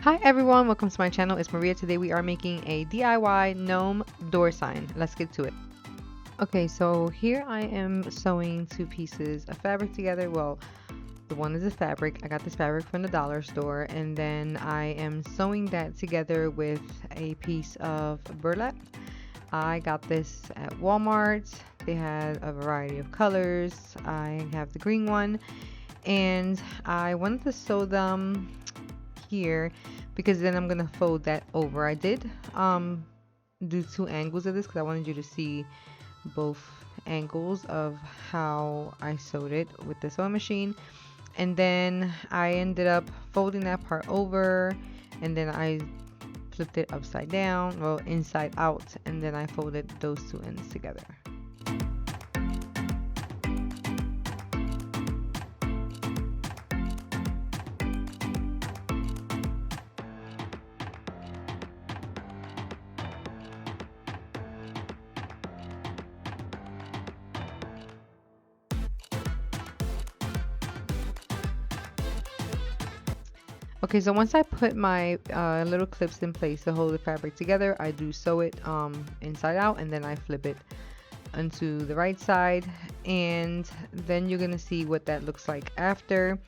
Hi everyone, welcome to my channel. It's Maria. Today we are making a DIY gnome door sign. Let's get to it. Okay, so here I am sewing two pieces of fabric together. Well, the one is a fabric. I got this fabric from the dollar store, and then I am sewing that together with a piece of burlap. I got this at Walmart. They had a variety of colors. I have the green one, and I wanted to sew them here because then I'm gonna fold that over. I did do two angles of this because I wanted you to see both angles of how I sewed it with the sewing machine, and then I ended up folding that part over, and then I flipped it upside down, well, inside out, and then I folded those two ends together. Okay, so once I put my little clips in place to hold the fabric together, I do sew it inside out, and then I flip it onto the right side, and then you're gonna see what that looks like after.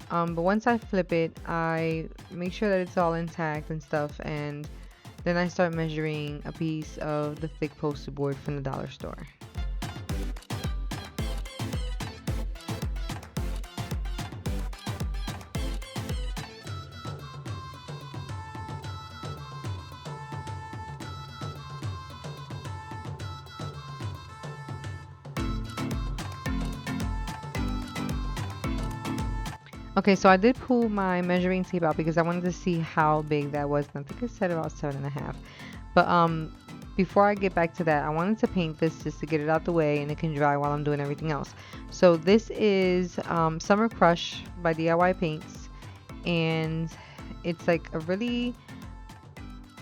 But once I flip it, I make sure that it's all intact and stuff, and then I start measuring a piece of the thick poster board from the dollar store. Okay, so I did pull my measuring tape out because I wanted to see how big that was. And I think I said about 7.5. But before I get back to that, I wanted to paint this just to get it out the way and it can dry while I'm doing everything else. So this is Summer Crush by DIY Paints, and it's like a really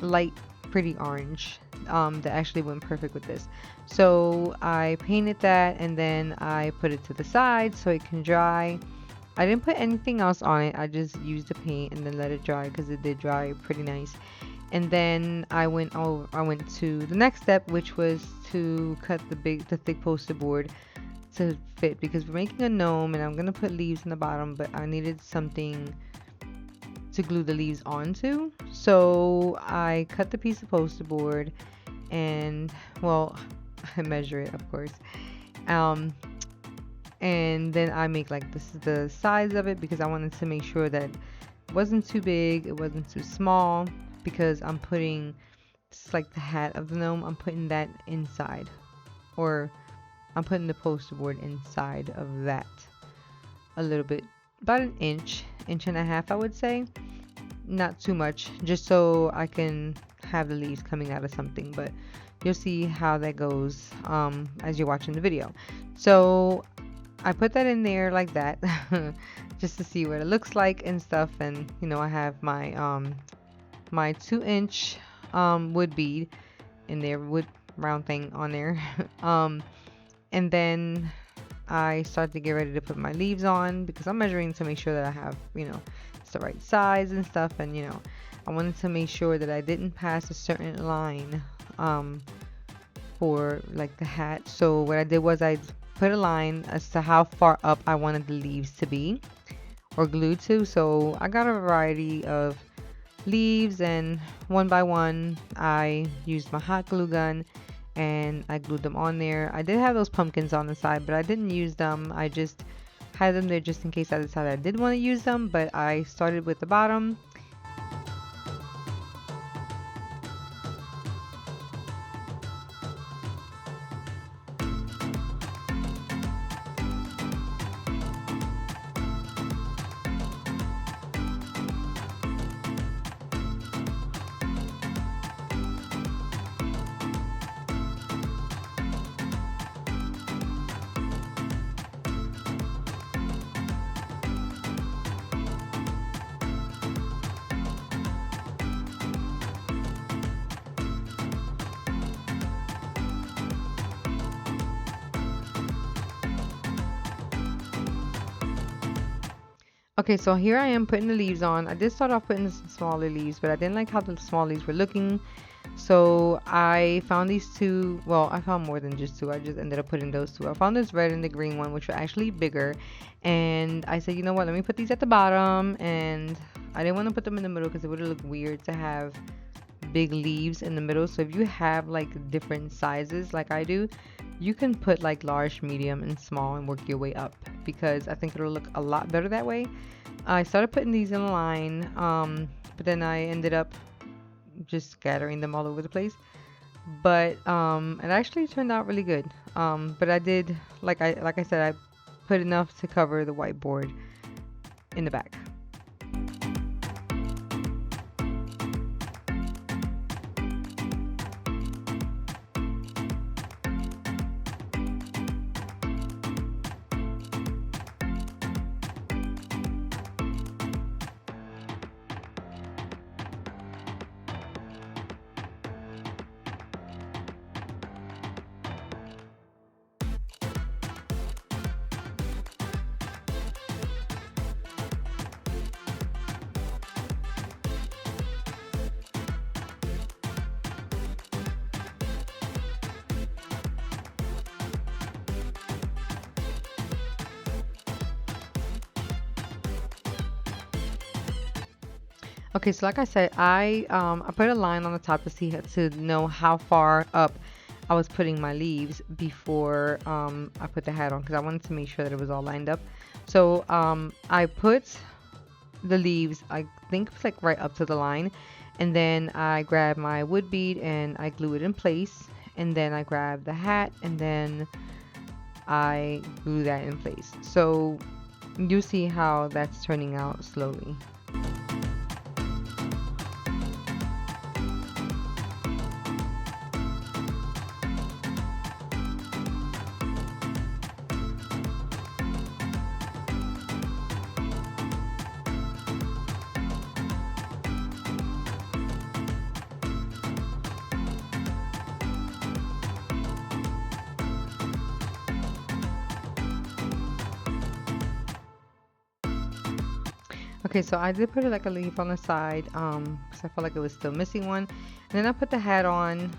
light, pretty orange that actually went perfect with this. So I painted that, and then I put it to the side so it can dry. I didn't put anything else on it. I just used the paint and then let it dry because it did dry pretty nice. And then I went to the next step, which was to cut the thick poster board to fit, because we're making a gnome and I'm gonna put leaves in the bottom, but I needed something to glue the leaves onto. So I cut the piece of poster board, and well, I measure it, of course. And then I make like this is the size of it because I wanted to make sure that it wasn't too big, it wasn't too small, because I'm putting, this is like the hat of the gnome, I'm putting that inside, or I'm putting the poster board inside of that a little bit, about an inch and a half, I would say, not too much, just so I can have the leaves coming out of something, but you'll see how that goes as you're watching the video. So I put that in there like that just to see what it looks like and stuff. And you know, I have my my 2-inch wood bead in there, wood round thing on there. And then I start to get ready to put my leaves on because I'm measuring to make sure that I have, you know, it's the right size and stuff. And you know, I wanted to make sure that I didn't pass a certain line for like the hat. So what I did was I put a line as to how far up I wanted the leaves to be or glued to. So I got a variety of leaves, and one by one I used my hot glue gun and I glued them on there. I did have those pumpkins on the side, but I didn't use them. I just had them there just in case I decided I did want to use them, but I started with the bottom. Okay, so here I am putting the leaves on. I did start off putting some smaller leaves, but I didn't like how the small leaves were looking. So I found these two. Well, I found more than just two. I just ended up putting those two. I found this red and the green one, which were actually bigger. And I said, you know what, let me put these at the bottom. And I didn't want to put them in the middle because it would have looked weird to have big leaves in the middle. So if you have like different sizes like I do, you can put like large, medium, and small and work your way up, because I think it'll look a lot better that way. I started putting these in a line, but then I ended up just scattering them all over the place. But it actually turned out really good. But I did, like I said, I put enough to cover the whiteboard in the back. Okay, so like I said, I put a line on the top to see to know how far up I was putting my leaves before I put the hat on, because I wanted to make sure that it was all lined up. So I put the leaves, I think it's like right up to the line, and then I grabbed my wood bead and I glue it in place, and then I grabbed the hat and then I glue that in place. So you see how that's turning out slowly. Okay, so I did put like a leaf on the side, because I felt like it was still missing one. And then I put the hat on,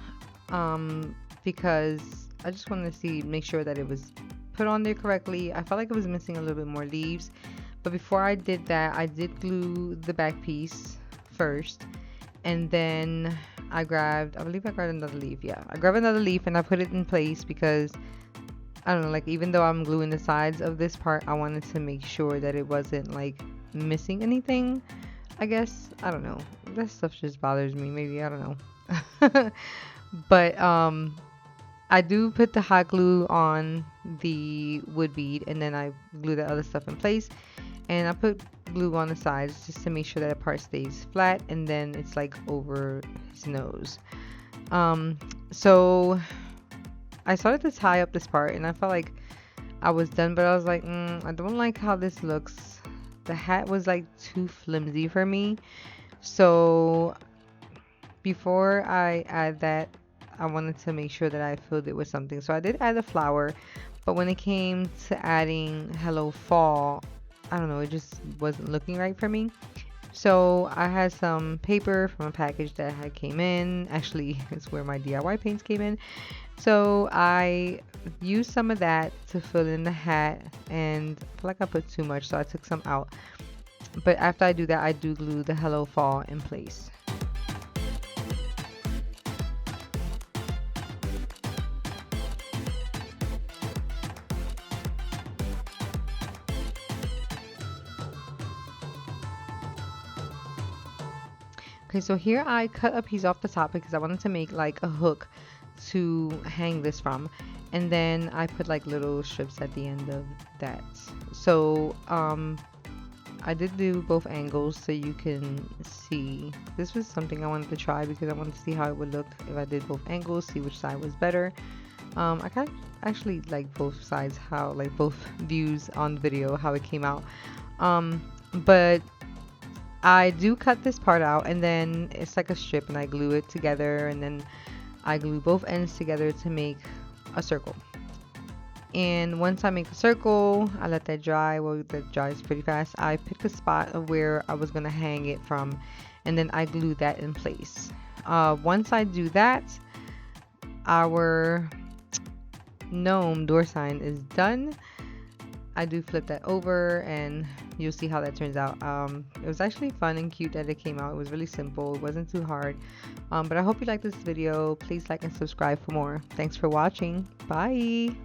because I just wanted to make sure that it was put on there correctly. I felt like it was missing a little bit more leaves. But before I did that, I did glue the back piece first. And then I believe I grabbed another leaf. Yeah, I grabbed another leaf and I put it in place because I don't know, like even though I'm gluing the sides of this part, I wanted to make sure that it wasn't like missing anything. I guess, I don't know. That stuff just bothers me. Maybe, I don't know. But I do put the hot glue on the wood bead and then I glue the other stuff in place. And I put glue on the sides just to make sure that part stays flat, and then it's like over his nose. So I started to tie up this part and I felt like I was done, but I was like, I don't like how this looks. The hat was like too flimsy for me. So before I add that, I wanted to make sure that I filled it with something. So I did add a flower, but when it came to adding Hello Fall, I don't know, it just wasn't looking right for me. So I had some paper from a package that had came in. Actually, it's where my DIY paints came in. So I used some of that to fill in the hat, and I feel like I put too much, so I took some out. But after I do that, I do glue the Hello Fall in place. Okay, so here I cut a piece off the top because I wanted to make like a hook to hang this from, and then I put like little strips at the end of that. So I did do both angles so you can see. This was something I wanted to try because I wanted to see how it would look if I did both angles, see which side was better. I kind of actually like both sides, how like both views on the video, how it came out. But I do cut this part out and then it's like a strip and I glue it together, and then I glue both ends together to make a circle. And once I make the circle, I let that dry. Well, that dries pretty fast. I pick a spot of where I was gonna hang it from, and then I glue that in place. Once I do that, our gnome door sign is done. I do flip that over and you'll see how that turns out. It was actually fun and cute that it came out. It was really simple. It wasn't too hard. But I hope you liked this video. Please like and subscribe for more. Thanks for watching. Bye.